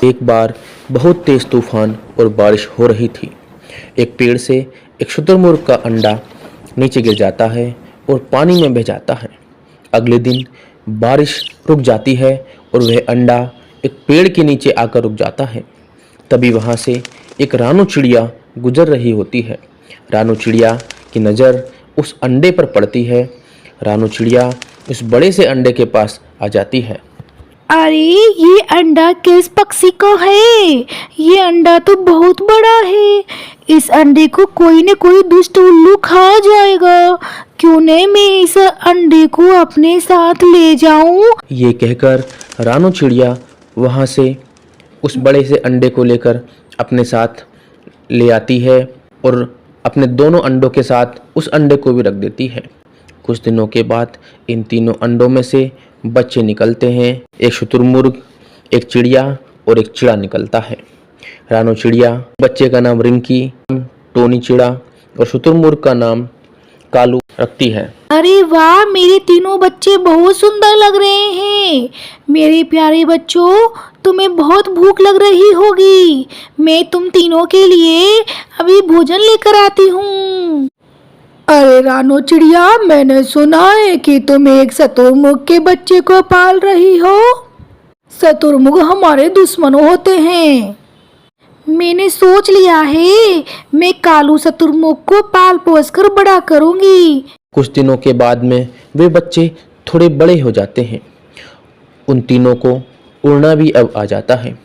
एक बार बहुत तेज तूफान और बारिश हो रही थी। एक पेड़ से एक शुतुरमुर्ग का अंडा नीचे गिर जाता है और पानी में बह जाता है। अगले दिन बारिश रुक जाती है और वह अंडा एक पेड़ के नीचे आकर रुक जाता है। तभी वहाँ से एक रानू चिड़िया गुजर रही होती है। रानू चिड़िया की नज़र उस अंडे पर पड़ती है। रानू चिड़िया उस बड़े से अंडे के पास आ जाती है। अरे ये अंडा किस पक्षी का है? ये अंडा तो बहुत बड़ा है। इस अंडे को कोई न कोई दुष्ट उल्लू खा जाएगा। क्यों नहीं मैं इस अंडे को अपने साथ ले जाऊं? ये कहकर रानू चिड़िया वहाँ से उस बड़े से अंडे को लेकर अपने साथ ले आती है और अपने दोनों अंडों के साथ उस अंडे को भी रख देती है। कुछ दिनों के बाद इन तीनों अंडों में से बच्चे निकलते हैं। एक शुतुरमुर्ग, एक चिड़िया और एक चिड़ा निकलता है। रानू चिड़िया बच्चे का नाम रिंकी, टोनी चिड़ा और शुतुरमुर्ग का नाम कालू रखती है। अरे वाह, मेरे तीनों बच्चे बहुत सुंदर लग रहे हैं। मेरे प्यारे बच्चों, तुम्हें बहुत भूख लग रही होगी। मैं तुम तीनों के लिए अभी भोजन लेकर आती हूँ। अरे रानू चिड़िया, मैंने सुना है कि तुम एक शुतुरमुर्ग के बच्चे को पाल रही हो। शुतुरमुर्ग हमारे दुश्मन होते हैं। मैंने सोच लिया है, मैं कालू शुतुरमुर्ग को पाल पोस कर बड़ा करूंगी। कुछ दिनों के बाद में वे बच्चे थोड़े बड़े हो जाते हैं। उन तीनों को उड़ना भी अब आ जाता है।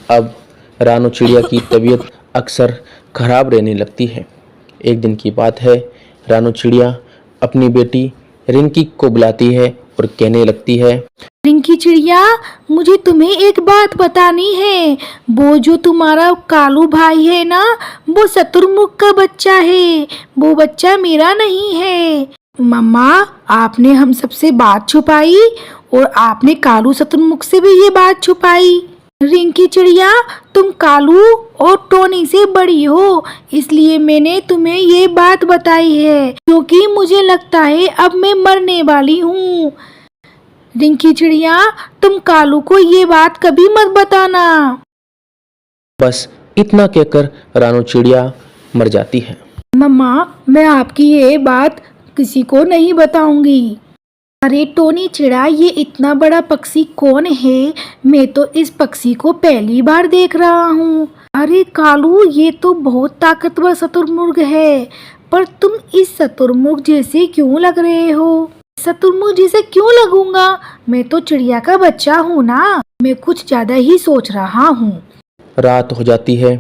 अब रानू चिड़िया की तबीयत अक्सर खराब रहने लगती है। एक दिन की बात है, रानू चिड़िया अपनी बेटी रिंकी को बुलाती है और कहने लगती है, रिंकी चिड़िया, मुझे तुम्हें एक बात बतानी है। वो जो तुम्हारा कालू भाई है ना, वो शुतुरमुर्ग का बच्चा है। वो बच्चा मेरा नहीं है। मम्मा, आपने हम सबसे बात छुपाई और आपने कालू शुतुरमुर्ग से भी ये बात छुपाई। रिंकी चिड़िया, तुम कालू और टोनी से बड़ी हो, इसलिए मैंने तुम्हें ये बात बताई है, क्योंकि मुझे लगता है अब मैं मरने वाली हूँ। रिंकी चिड़िया, तुम कालू को ये बात कभी मत बताना। बस इतना कहकर रानू चिड़िया मर जाती है। मम्मा, मैं आपकी ये बात किसी को नहीं बताऊंगी। अरे टोनी चिड़ा, ये इतना बड़ा पक्षी कौन है? मैं तो इस पक्षी को पहली बार देख रहा हूँ। अरे कालू, ये तो बहुत ताकतवर शुतुरमुर्ग है, पर तुम इस शुतुरमुर्ग जैसे क्यों लग रहे हो? शुतुरमुर्ग जैसे क्यों लगूंगा? मैं तो चिड़िया का बच्चा हूँ ना। मैं कुछ ज्यादा ही सोच रहा हूँ। रात हो जाती है।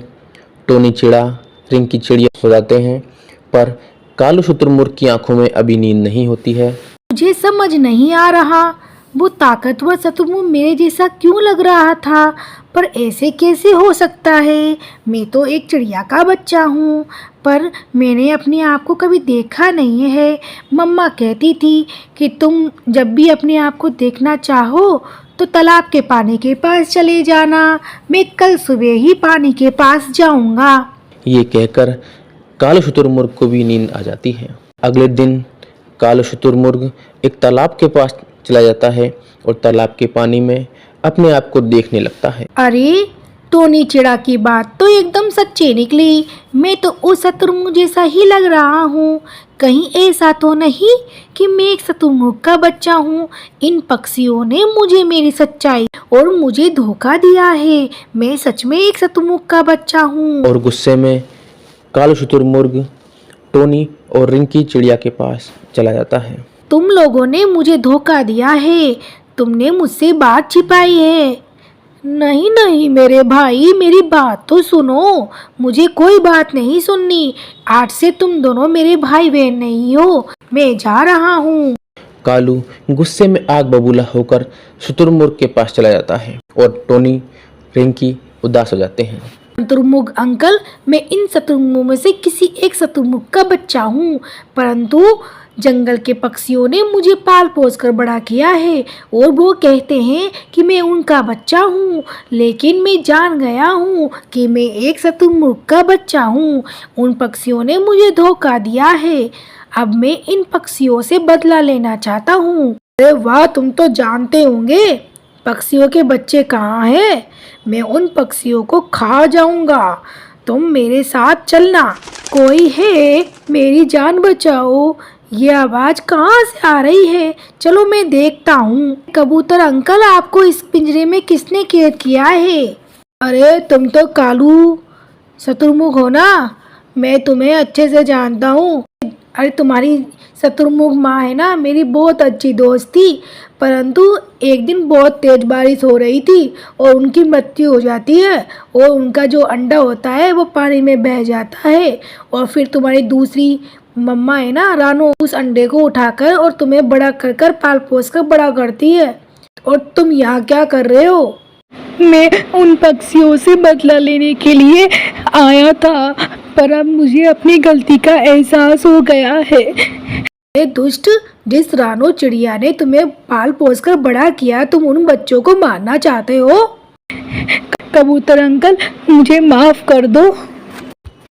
टोनी चिड़ा, रिंकी चिड़िया सो जाते हैं, पर कालू शुतुरमुर्ग की आंखों में अभी नींद नहीं होती है। मुझे समझ नहीं आ रहा, वो ताकतवर शुतुरमुर्ग मेरे जैसा क्यों लग रहा था, पर ऐसे कैसे हो सकता है? मैं तो एक चिड़िया का बच्चा हूँ, पर मैंने अपने आप को कभी देखा नहीं है। मम्मा कहती थी कि तुम जब भी अपने आप को देखना चाहो तो तालाब के पानी के पास चले जाना। मैं कल सुबह ही पानी के पास जाऊँगा। ये कहकर कालू शुतुरमुर्ग को भी नींद आ जाती है। अगले दिन कालू शुतुरमुर्ग एक तालाब के पास चला जाता है और तालाब के पानी में अपने आप को देखने लगता है। अरे टोनी चिड़ा की बात तो एकदम सच्ची निकली। मैं तो उस शुतुरमुर्ग जैसा ही लग रहा हूँ। कहीं ऐसा तो नहीं कि मैं एक शुतुरमुर्ग का बच्चा हूँ? इन पक्षियों ने मुझे मेरी सच्चाई और मुझे धोखा दिया है। मैं सच में एक शुतुरमुर्ग का बच्चा हूँ। और गुस्से में कालू शुतुरमुर्ग टोनी और रिंकी चिड़िया के पास चला जाता है। तुम लोगों ने मुझे धोखा दिया है। तुमने मुझसे बात छिपाई है। नहीं नहीं मेरे भाई, मेरी बात तो सुनो। मुझे कोई बात नहीं सुननी। आज से तुम दोनों मेरे भाई बहन नहीं हो। मैं जा रहा हूँ। कालू गुस्से में आग बबूला होकर शुतुरमुर्ग के पास चला जाता है और टोनी, रिंकी उदास हो जाते हैं। शुतुरमुर्ग अंकल, मैं इन शुतुरमुर्ग में से किसी एक शुतुरमुर्ग का बच्चा हूँ, परंतु जंगल के पक्षियों ने मुझे पाल पोस कर बड़ा किया है और वो कहते हैं कि मैं उनका बच्चा हूँ, लेकिन मैं जान गया हूँ कि मैं एक शुतुरमुर्ग का बच्चा हूँ। उन पक्षियों ने मुझे धोखा दिया है। अब मैं इन पक्षियों से बदला लेना चाहता हूँ। अरे वाह, तुम तो जानते होंगे पक्षियों के बच्चे कहाँ हैं? मैं उन पक्षियों को खा जाऊंगा। तुम मेरे साथ चलना। कोई है, मेरी जान बचाओ। ये आवाज़ कहाँ से आ रही है? चलो मैं देखता हूँ। कबूतर अंकल, आपको इस पिंजरे में किसने कैद किया है? अरे तुम तो कालू शत्रुमुख हो ना? मैं तुम्हें अच्छे से जानता हूँ। अरे तुम्हारी शत्रुमुख माँ है ना, मेरी बहुत अच्छी दोस्त थी, परंतु एक दिन बहुत तेज बारिश हो रही थी और उनकी मृत्यु हो जाती है और उनका जो अंडा होता है वो पानी में बह जाता है और फिर तुम्हारी दूसरी मम्मा है ना रानो, उस अंडे को उठाकर और तुम्हें बड़ा कर कर पाल पोस कर बड़ा करती है। और तुम यहाँ क्या कर रहे हो? मैं उन पक्षियों से बदला लेने के लिए आया था, पर अब मुझे अपनी गलती का एहसास हो गया है। दुष्ट, जिस रानो चिड़िया ने तुम्हें पाल पोस कर बड़ा किया, तुम उन बच्चों को मारना चाहते हो? कबूतर अंकल, मुझे माफ कर दो।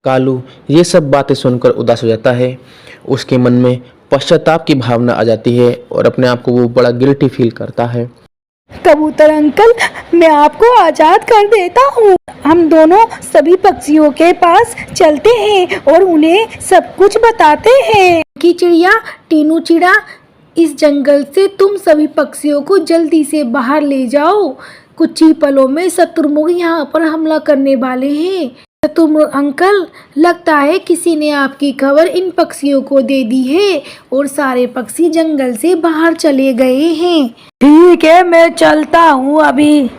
कालू ये सब बातें सुनकर उदास हो जाता है। उसके मन में पश्चाताप की भावना आ जाती है और अपने आप को वो बड़ा गिल्टी फील करता है। कबूतर अंकल, मैं आपको आजाद कर देता हूँ। हम दोनों सभी पक्षियों के पास चलते हैं और उन्हें सब कुछ बताते हैं कि चिड़िया, टीनू चिड़ा, इस जंगल से तुम सभी पक्षियों को जल्दी से बाहर ले जाओ। कुछ ही पलों में शत्रुमुख यहाँ पर हमला करने वाले हैं। शत्रुमुख अंकल, लगता है किसी ने आपकी खबर इन पक्षियों को दे दी है और सारे पक्षी जंगल से बाहर चले गए हैं। ठीक है, मैं चलता हूँ, अभी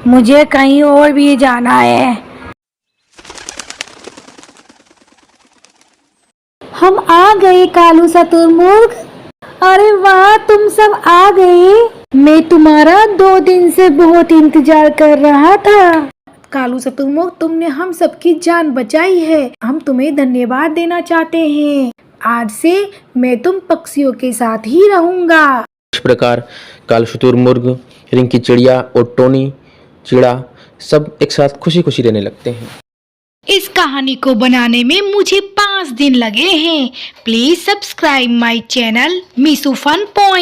मुझे कहीं और भी जाना है। हम आ गए कालू शत्रुमुख। अरे वाह, तुम सब आ गए। मैं तुम्हारा 2 दिन से बहुत इंतजार कर रहा था। कालू शत्रुमुख, तुमने हम सबकी जान बचाई है। हम तुम्हें धन्यवाद देना चाहते हैं। आज से मैं तुम पक्षियों के साथ ही रहूंगा। इस प्रकार कालू शुतुरमुर्ग, रिंकी चिड़िया और टोनी चिड़ा सब एक साथ खुशी खुशी रहने लगते हैं। इस कहानी को बनाने में मुझे 5 दिन लगे हैं। प्लीज सब्सक्राइब माय चैनल मिसू फन पॉइंट।